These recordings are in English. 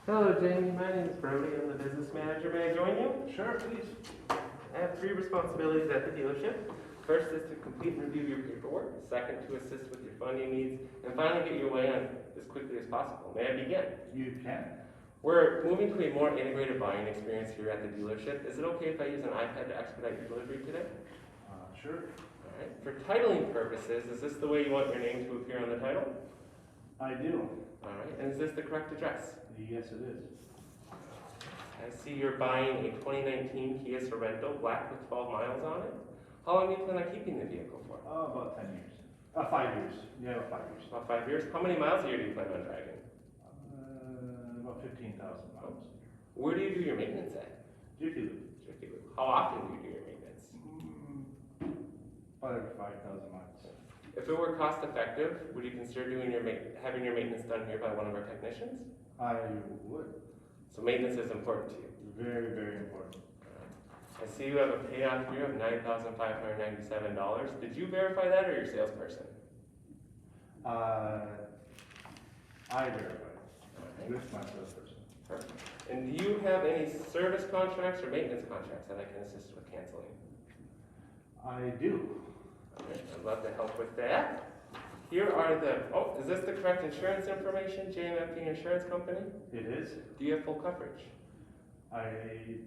Hello, Jamie. My name is Brody. I'm the business manager. May I join you? Sure, please. I have 3 responsibilities at the dealership. First is to complete and review your paperwork. Second, to assist with your funding needs. And finally, get your way on as quickly as possible. May I begin? You can. We're moving to a more integrated buying experience here at the dealership. Is it okay if I use an iPad to expedite your delivery today? Sure. All right. For titling purposes, is this the way you want your name to appear on the title? I do. All right. And is this the correct address? Yes, it is. I see you're buying a 2019 Kia Sorento, black with 12 miles on it. How long do you plan on keeping the vehicle for? About 10 years. 5 years. Yeah, about 5 years. About 5 years. How many miles a year do you plan on driving? About 15,000 miles. Where do you do your maintenance at? Jiffy Lube. Jiffy Lube. How often do you do your maintenance? About every 5,000 miles. If it were cost effective, would you consider doing having your maintenance done here by one of our technicians? I would. So maintenance is important to you. Very, very important. I see you have a payoff here of $9,597. Did you verify that or your salesperson? I verified with my salesperson. Perfect. And do you have any service contracts or maintenance contracts that I can assist with canceling? I do. Okay, I'd love to help with that. Here are is this the correct insurance information, JMFP Insurance Company? It is. Do you have full coverage? I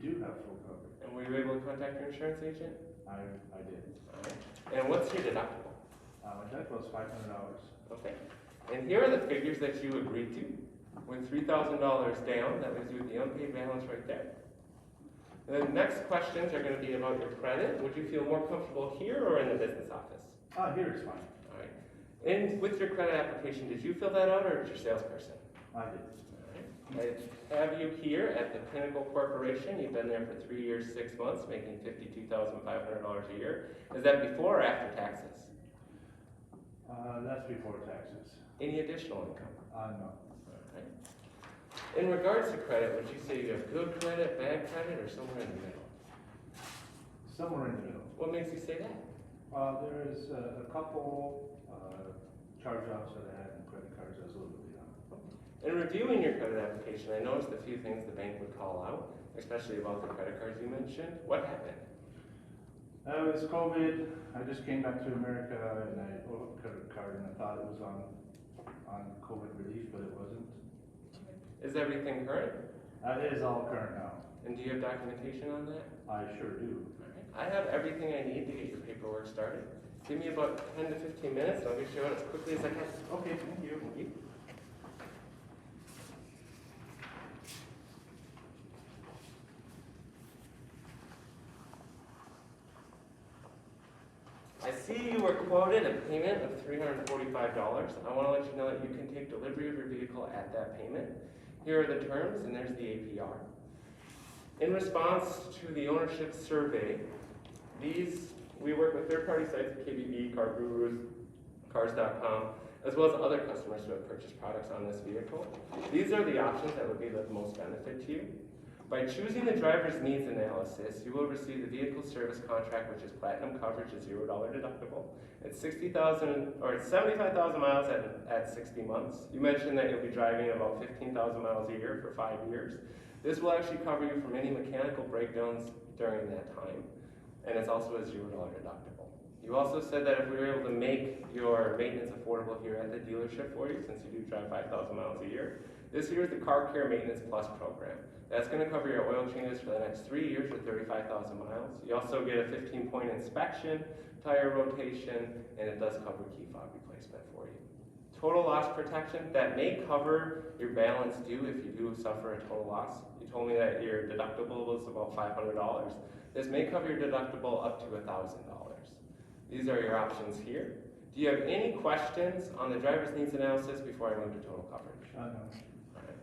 do have full coverage. And were you able to contact your insurance agent? I did. All right. And what's your deductible? My deductible is $500. Okay. And here are the figures that you agreed to. With $3,000 down, that leaves you with the unpaid balance right there. And the next questions are going to be about your credit. Would you feel more comfortable here or in the business office? Here it's fine. All right. And with your credit application, did you fill that out or did your salesperson? I did. I have you here at the Pinnacle Corporation. You've been there for 3 years, 6 months, making $52,500 a year. Is that before or after taxes? That's before taxes. Any additional income? No. All right. In regards to credit, would you say you have good credit, bad credit, or somewhere in the middle? Somewhere in the middle. What makes you say that? There is a couple charge-offs that I had in credit cards. I was a little bit behind. In reviewing your credit application, I noticed a few things the bank would call out, especially about the credit cards you mentioned. What happened? It was COVID. I just came back to America and I opened a credit card and I thought it was on COVID relief, but it wasn't. Is everything current? It is all current now. And do you have documentation on that? I sure do. All right. I have everything I need to get your paperwork started. Give me about 10 to 15 minutes and I'll get you out as quickly as I can. Okay, thank you. Thank you. I see you were quoted a payment of $345. I want to let you know that you can take delivery of your vehicle at that payment. Here are the terms, and there's the APR. In response to the ownership survey, we work with third-party sites like KBB, Car Gurus, Cars.com, as well as other customers who have purchased products on this vehicle. These are the options that would be the most benefit to you. By choosing the driver's needs analysis, you will receive the vehicle service contract, which is platinum coverage, a $0 deductible. It's 75,000 miles at 60 months. You mentioned that you'll be driving about 15,000 miles a year for 5 years. This will actually cover you from any mechanical breakdowns during that time, and it's also a $0 deductible. You also said that if we were able to make your maintenance affordable here at the dealership for you, since you do drive 5,000 miles a year, this here is the Car Care Maintenance Plus program. That's going to cover your oil changes for the next 3 years or 35,000 miles. You also get a 15-point inspection, tire rotation, and it does cover key fob replacement for you. Total loss protection, that may cover your balance due if you do suffer a total loss. You told me that your deductible was about $500. This may cover your deductible up to $1,000. These are your options here. Do you have any questions on the driver's needs analysis before I move to total coverage? No.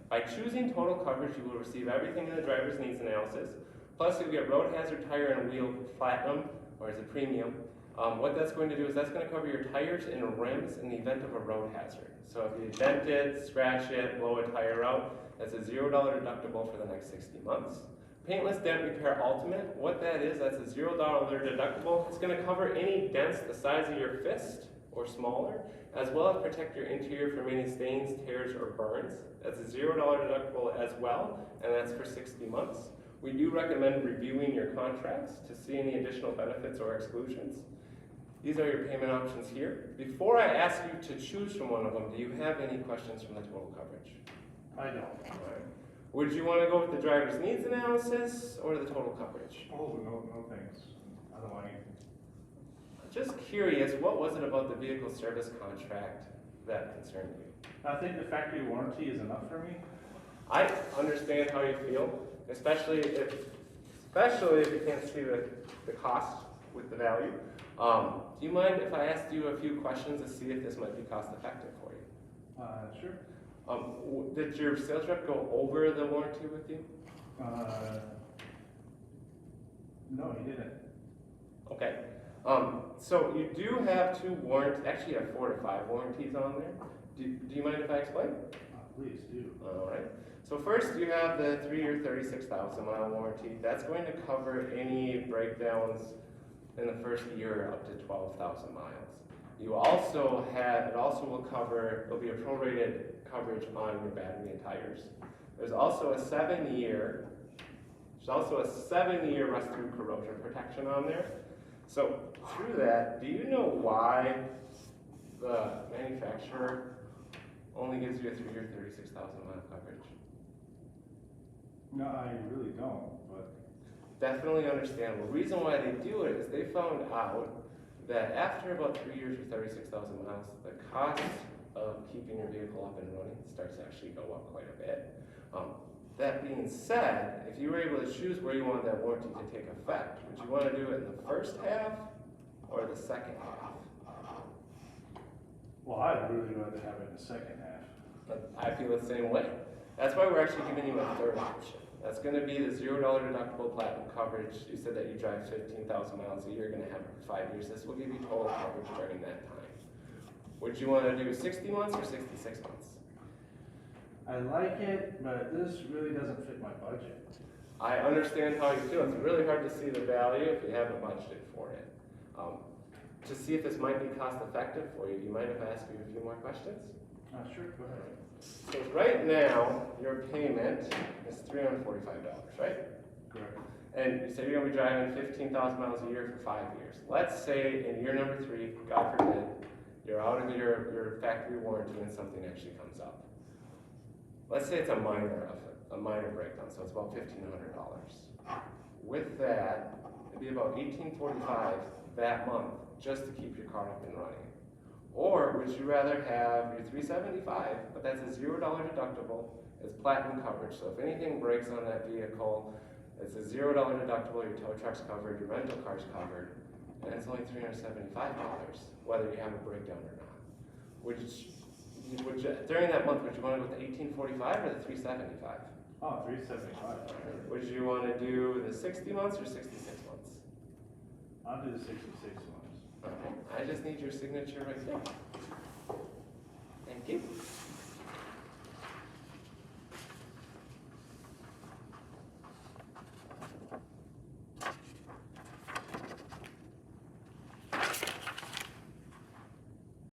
By choosing total coverage, you will receive everything in the driver's needs analysis. Plus, you'll get road hazard tire and wheel platinum, or as a premium. What that's going to do is that's going to cover your tires and rims in the event of a road hazard. So if you dent it, scratch it, blow a tire out, that's a $0 deductible for the next 60 months. Paintless Dent Repair Ultimate, what that is, that's a $0 deductible. It's going to cover any dents the size of your fist or smaller, as well as protect your interior from any stains, tears, or burns. That's a $0 deductible as well, and that's for 60 months. We do recommend reviewing your contracts to see any additional benefits or exclusions. These are your payment options here. Before I ask you to choose from one of them, do you have any questions from the total coverage? I don't. All right. Would you want to go with the driver's needs analysis or the total coverage? Oh, no, no thanks. I don't want anything. Just curious, what was it about the vehicle service contract that concerned you? I think the factory warranty is enough for me. I understand how you feel, especially if you can't see the cost with the value. Do you mind if I asked you a few questions to see if this might be cost effective for you? Sure. Did your sales rep go over the warranty with you? No, he didn't. Okay. So you do have 2 warranties, actually you have 4 to 5 warranties on there. Do you mind if I explain? Please do. All right. So first you have the 3-year 36,000 mile warranty. That's going to cover any breakdowns in the first year up to 12,000 miles. You also have, it also will cover, it'll be a prorated coverage on your battery and tires. There's also a 7-year rust through corrosion protection on there. So through that, do you know why the manufacturer only gives you a 3-year 36,000 mile coverage? No, I really don't, but. Definitely understandable. The reason why they do it is they found out that after about 3 years or 36,000 miles, the cost of keeping your vehicle up and running starts to actually go up quite a bit. That being said, if you were able to choose where you wanted that warranty to take effect, would you want to do it in the first half or the second half? Well, I'd really rather have it in the second half. But I feel the same way. That's why we're actually giving you a third option. That's going to be the $0 deductible platinum coverage. You said that you drive 15,000 miles a year, you're going to have it for 5 years. This will give you total coverage during that time. Would you want to do 60 months or 66 months? I like it, but this really doesn't fit my budget. I understand how you feel. It's really hard to see the value if you haven't budgeted for it. To see if this might be cost effective for you, do you mind if I ask you a few more questions? Sure, go ahead. So right now, your payment is $345, right? Correct. And you say you're going to be driving 15,000 miles a year for 5 years. Let's say in year number 3, God forbid, you're out of your factory warranty and something actually comes up. Let's say it's a minor breakdown, so it's about $1,500. With that, it'd be about $1,845 that month just to keep your car up and running. Or would you rather have your $375, but that's a $0 deductible, it's platinum coverage. So if anything breaks on that vehicle, it's a $0 deductible, your tow truck's covered, your rental car's covered, and it's only $375, whether you have a breakdown or not. During that month, would you want to go with the $1,845 or the $375? Oh, $375. Would you want to do the 60 months or 66 months? I'll do the 66 months. Okay, I just need your signature right there. Thank you.